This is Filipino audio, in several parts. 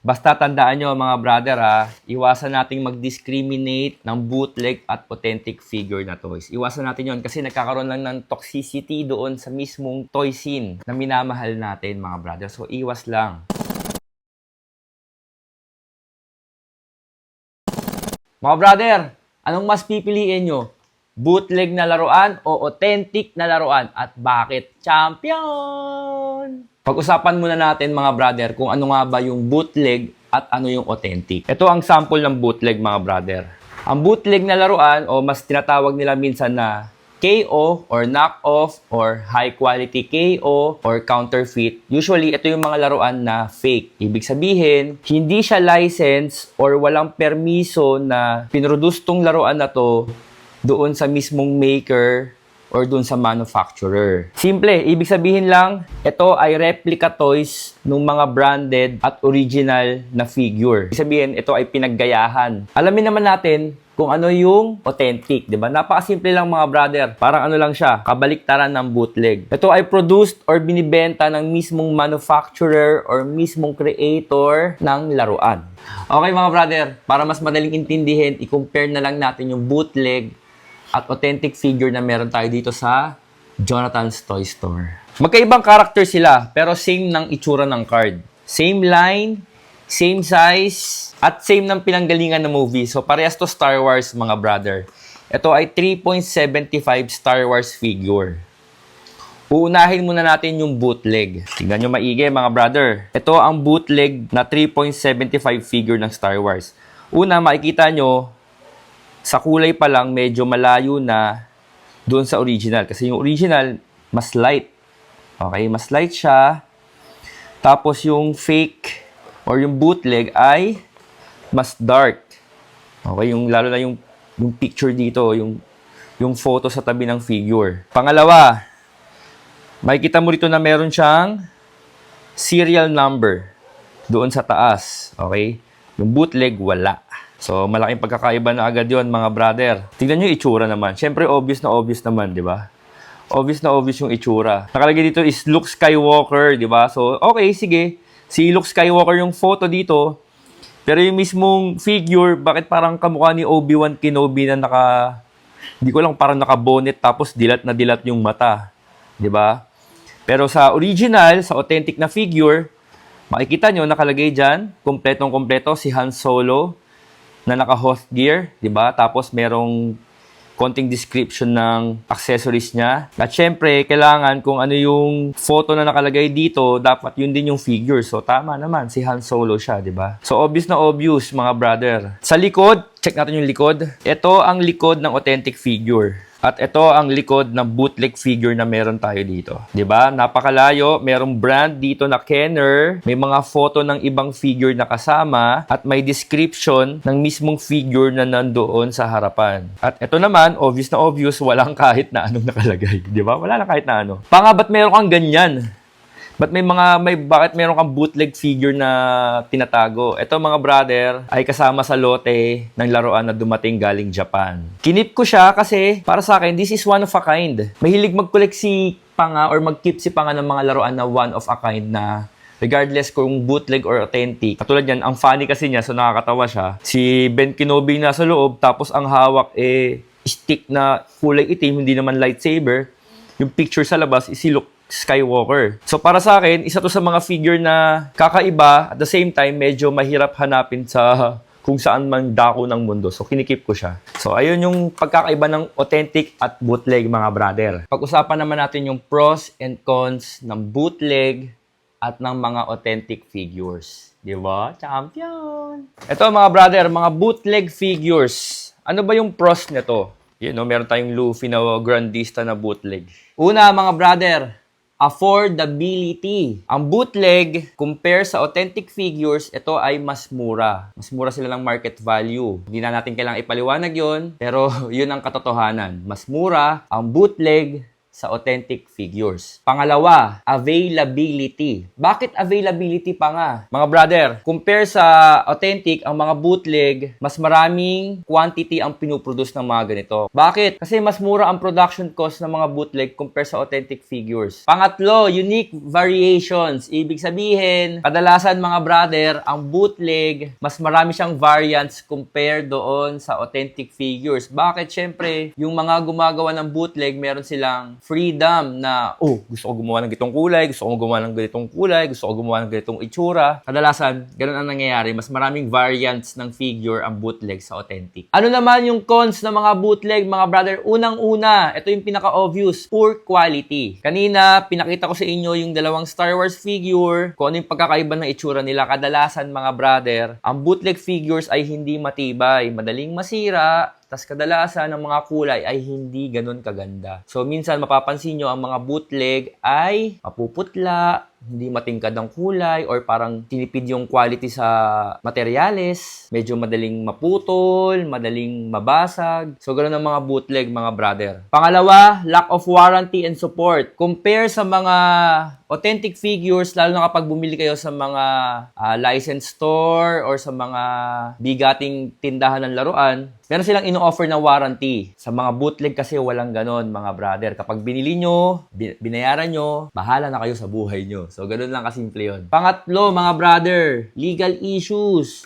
Basta tandaan nyo mga brother ha, iwasan nating mag-discriminate ng bootleg at authentic figure na toys. Iwasan natin yon kasi nagkakaroon lang ng toxicity doon sa mismong toy scene na minamahal natin mga brother. So iwas lang. Mga brother, anong mas pipiliin nyo? Bootleg na laruan o authentic na laruan? At bakit? Champion! Pag-usapan muna natin mga brother kung ano nga ba yung bootleg at ano yung authentic. Ito ang sample ng bootleg mga brother. Ang bootleg na laruan o mas tinatawag nila minsan na KO or knockoff or high quality KO or counterfeit. Usually, ito yung mga laruan na fake. Ibig sabihin, hindi siya license or walang permiso na pinroduce tong laruan na to doon sa mismong maker or doon sa manufacturer. Simple, ibig sabihin lang, ito ay replica toys ng mga branded at original na figure. Ibig sabihin, ito ay pinaggayahan. Alamin naman natin kung ano yung authentic, di ba? Napakasimple lang mga brother. Parang ano lang siya, kabaliktaran ng bootleg. Ito ay produced or binibenta ng mismong manufacturer or mismong creator ng laruan. Okay mga brother, para mas madaling intindihin, i-compare na lang natin yung bootleg at authentic figure na meron tayo dito sa Jonathan's Toy Store. Magkaibang character sila, pero same ng itsura ng card. Same line, same size, at same ng pinanggalingan ng movie. So, parehas to Star Wars, mga brother. Ito ay 3.75 Star Wars figure. Uunahin muna natin yung bootleg. Tingnan nyo maigi, mga brother. Ito ang bootleg na 3.75 figure ng Star Wars. Una, makikita nyo, sa kulay pa lang, medyo malayo na doon sa original. Kasi yung original, mas light. Okay, mas light siya. Tapos yung fake or yung bootleg ay mas dark. Okay, yung lalo na yung picture dito, yung photo sa tabi ng figure. Pangalawa, makikita mo rito na meron siyang serial number doon sa taas. Okay? Yung bootleg, wala. So, malaking pagkakaiba na agad yon mga brother. Tingnan nyo yung itsura naman. Siyempre, obvious naman, di ba? Obvious na obvious yung itsura. Nakalagay dito is Luke Skywalker, di ba? So, okay, sige. Si Luke Skywalker yung photo dito. Pero yung mismong figure, bakit parang kamukha ni Obi-Wan Kenobi na hindi ko lang, parang naka-bonnet tapos dilat na dilat yung mata. Di ba? Pero sa original, sa authentic na figure, makikita nyo, nakalagay dyan, kompletong-kompleto, si Han Solo, na naka-Hoth gear, di ba? Tapos merong konting description ng accessories niya. At syempre, kailangan kung ano yung photo na nakalagay dito, dapat yun din yung figure. So, tama naman, si Han Solo siya, di ba? So, obvious na obvious, mga brother. Sa likod, check natin yung likod. Ito ang likod ng authentic figure. At ito ang likod ng bootleg figure na meron tayo dito. 'Di ba? Napakalayo, merong brand dito na Kenner, may mga photo ng ibang figure na kasama at may description ng mismong figure na nandoon sa harapan. At ito naman, obvious na obvious, walang kahit na anong nakalagay, 'di ba? Wala na kahit na ano. Ba't meron kang ganyan? Bakit meron kang bootleg figure na tinatago? Ito mga brother ay kasama sa lote ng laruan na dumating galing Japan. Kinip ko siya kasi para sa akin, this is one of a kind. Mahilig mag-collect si Panga or mag-keep si Panga ng mga laruan na one of a kind na regardless kung bootleg or authentic. Katulad yan, ang funny kasi niya, so nakakatawa siya. Si Ben Kenobi nasa loob, tapos ang hawak stick na kulay itim, hindi naman lightsaber. Yung picture sa labas is si Luke Skywalker. So para sa akin, isa to sa mga figure na kakaiba, at the same time, medyo mahirap hanapin sa kung saan man dako ng mundo. So kinikip ko siya. So ayun yung pagkakaiba ng authentic at bootleg mga brother. Pag-usapan naman natin yung pros and cons ng bootleg at ng mga authentic figures. Di ba? Champion! Ito mga brother, mga bootleg figures. Ano ba yung pros nito? Meron tayong Luffy na grandista na bootleg. Una mga brother, affordability. Ang bootleg, compare sa authentic figures, ito ay mas mura. Mas mura sila ng market value. Hindi na natin kailangang ipaliwanag yon, pero yun ang katotohanan. Mas mura ang bootleg sa authentic figures. Pangalawa, availability. Bakit availability pa nga? Mga brother, compare sa authentic, ang mga bootleg, mas maraming quantity ang pinuproduce ng mga ganito. Bakit? Kasi mas mura ang production cost ng mga bootleg compare sa authentic figures. Pangatlo, unique variations. Ibig sabihin, kadalasan mga brother, ang bootleg, mas marami siyang variants compare doon sa authentic figures. Bakit? Siyempre, yung mga gumagawa ng bootleg, meron silang freedom na, gusto ko gumawa ng ganitong kulay, gusto ko gumawa ng ganitong kulay, gusto ko gumawa ng ganitong itsura. Kadalasan, ganun ang nangyayari. Mas maraming variants ng figure ang bootleg sa authentic. Ano naman yung cons ng mga bootleg, mga brother? Unang-una, ito yung pinaka-obvious, poor quality. Kanina, pinakita ko sa inyo yung dalawang Star Wars figure, kung ano yung pagkakaiba ng itsura nila. Kadalasan, mga brother, ang bootleg figures ay hindi matibay, madaling masira, tas kadalasan ng mga kulay ay hindi ganun kaganda. So, minsan mapapansin nyo ang mga bootleg ay mapuputla, hindi matingkad ang kulay, or parang tinipid yung quality sa materyales, medyo madaling maputol, madaling mabasag. So, ganun ang mga bootleg, mga brother. Pangalawa, lack of warranty and support. Compare sa mga authentic figures, lalo na kapag bumili kayo sa mga licensed store or sa mga bigating tindahan ng laruan, meron silang ino-offer na warranty. Sa mga bootleg kasi walang ganon, mga brother. Kapag binili nyo, binayaran nyo, bahala na kayo sa buhay nyo. So, ganun lang kasimple yun. Pangatlo, mga brother, legal issues.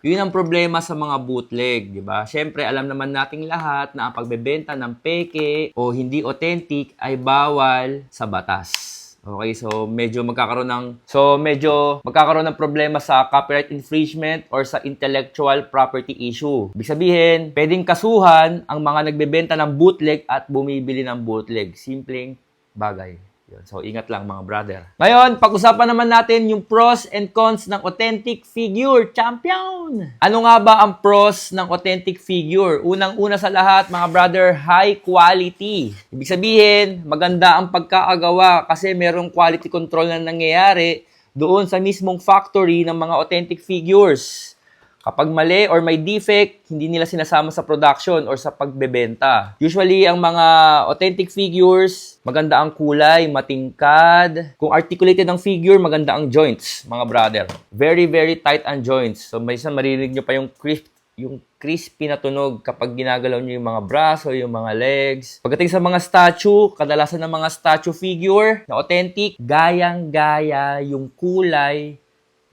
Yun ang problema sa mga bootleg, di ba? Syempre, alam naman nating lahat na ang pagbebenta ng peke o hindi authentic ay bawal sa batas. Okay, so medyo magkakaroon ng problema sa copyright infringement or sa intellectual property issue. Ibig sabihin, pwedeng kasuhan ang mga nagbebenta ng bootleg at bumibili ng bootleg. Simpleng bagay. Yun. So, ingat lang mga brother. Ngayon, pag-usapan naman natin yung pros and cons ng authentic figure. Champion! Ano nga ba ang pros ng authentic figure? Unang-una sa lahat, mga brother, high quality. Ibig sabihin, maganda ang pagkakagawa kasi merong quality control na nangyayari doon sa mismong factory ng mga authentic figures. Kapag mali or may defect, hindi nila sinasama sa production or sa pagbebenta. Usually, ang mga authentic figures, maganda ang kulay, matingkad. Kung articulated ang figure, maganda ang joints, mga brother. Very, very tight ang joints. So, may isang marinig nyo pa yung crispy na tunog kapag ginagalaw nyo yung mga braso, yung mga legs. Pagdating sa mga statue, kadalasan ng mga statue figure na authentic, gayang-gaya yung kulay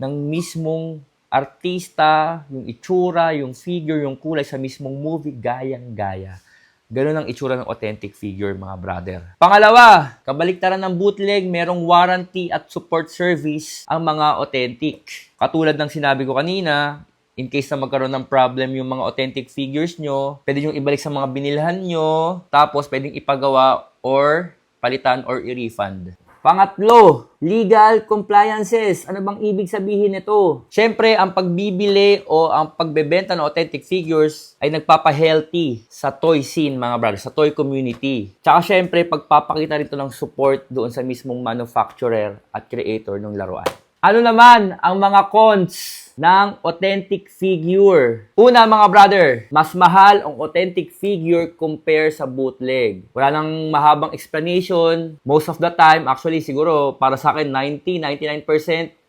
ng mismong artista, yung itsura, yung figure, yung kulay sa mismong movie, gayang-gaya. Ganun ang itsura ng authentic figure, mga brother. Pangalawa, kabaliktaran ng bootleg, merong warranty at support service ang mga authentic. Katulad ng sinabi ko kanina, in case na magkaroon ng problem yung mga authentic figures nyo, pwede nyo ibalik sa mga binilhan nyo, tapos pwedeng ipagawa or palitan or i-refund. Pangatlo, legal compliances. Ano bang ibig sabihin nito? Siyempre, ang pagbibili o ang pagbebenta ng authentic figures ay nagpapa-healthy sa toy scene, mga brothers, sa toy community. Tsaka siyempre, pagpapakita rito ng support doon sa mismong manufacturer at creator ng laruan. Ano naman ang mga cons ng authentic figure? Una, mga brother, mas mahal ang authentic figure compare sa bootleg. Wala nang mahabang explanation. Most of the time, actually siguro para sa akin 99%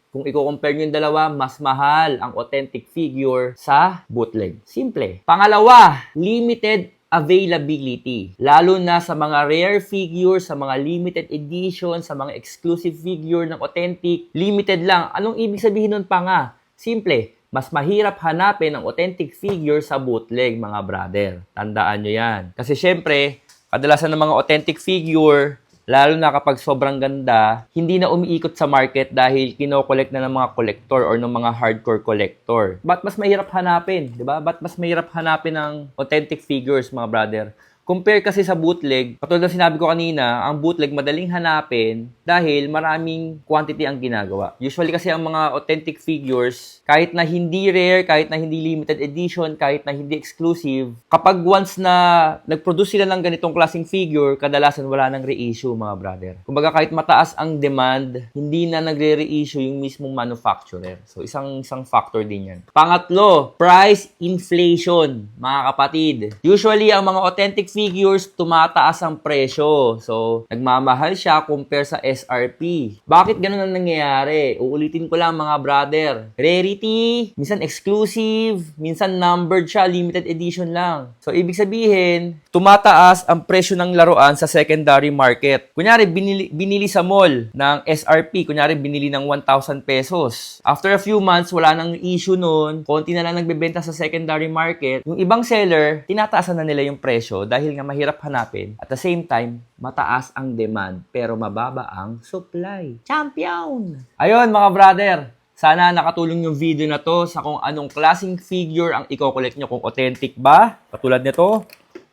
kung i-compare nyo yung dalawa, mas mahal ang authentic figure sa bootleg. Simple. Pangalawa, limited availability. Lalo na sa mga rare figure, sa mga limited edition, sa mga exclusive figure ng authentic, limited lang. Anong ibig sabihin nun pa nga? Simple, mas mahirap hanapin ang authentic figure sa bootleg, mga brother. Tandaan nyo yan. Kasi syempre, kadalasan ng mga authentic figure, lalo na kapag sobrang ganda, hindi na umiikot sa market dahil kino-collect na ng mga collector or ng mga hardcore collector. Ba't mas mahirap hanapin? Diba? Ba't mas mahirap hanapin ng authentic figures, mga brother? Compare kasi sa bootleg, katulad ng sinabi ko kanina, ang bootleg madaling hanapin dahil maraming quantity ang ginagawa. Usually kasi ang mga authentic figures, kahit na hindi rare, kahit na hindi limited edition, kahit na hindi exclusive, kapag once na nag-produce sila ng ganitong klaseng figure, kadalasan wala nang reissue, mga brother. Kumbaga kahit mataas ang demand, hindi na nagre-reissue yung mismong manufacturer. So isang factor din yan. Pangatlo, price inflation, mga kapatid. Usually ang mga authentic figures, tumataas ang presyo. So, nagmamahal siya compare sa SRP. Bakit ganun ang nangyayari? Uulitin ko lang mga brother. Rarity, minsan exclusive, minsan numbered siya, limited edition lang. So, ibig sabihin, tumataas ang presyo ng laruan sa secondary market. Kunyari, binili sa mall ng SRP. Kunyari, binili ng 1,000 pesos. After a few months, wala nang issue nun. Konti na lang nagbebenta sa secondary market. Yung ibang seller, tinataasan na nila yung presyo dahil nga mahirap hanapin. At the same time, mataas ang demand pero mababa ang supply. Champion! Ayun mga brother, sana nakatulong yung video na to sa kung anong klaseng figure ang i-collect nyo. Kung authentic ba, katulad nito,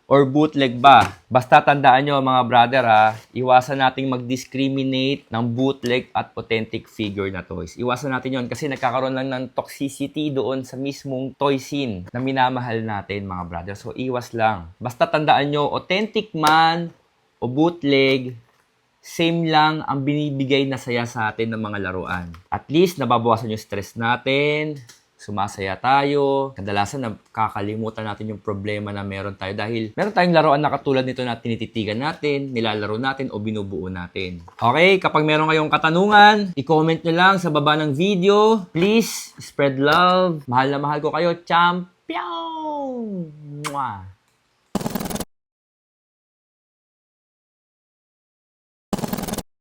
or bootleg ba. Basta tandaan nyo mga brother iwasan nating mag-discriminate ng bootleg at authentic figure na toys. Iwasan natin yon kasi nagkakaroon lang ng toxicity doon sa mismong toy scene na minamahal natin mga brother. So iwas lang. Basta tandaan nyo, authentic man o bootleg, same lang ang binibigay na saya sa atin ng mga laruan. At least nababawasan yung stress natin, sumasaya tayo. Kadalasan nakakalimutan natin yung problema na meron tayo dahil meron tayong laruan na katulad nito na tinititigan natin, nilalaro natin o binubuo natin. Okay, kapag meron kayong katanungan, i-comment nyo lang sa baba ng video. Please, spread love. Mahal na mahal ko kayo. Champion! Mwah!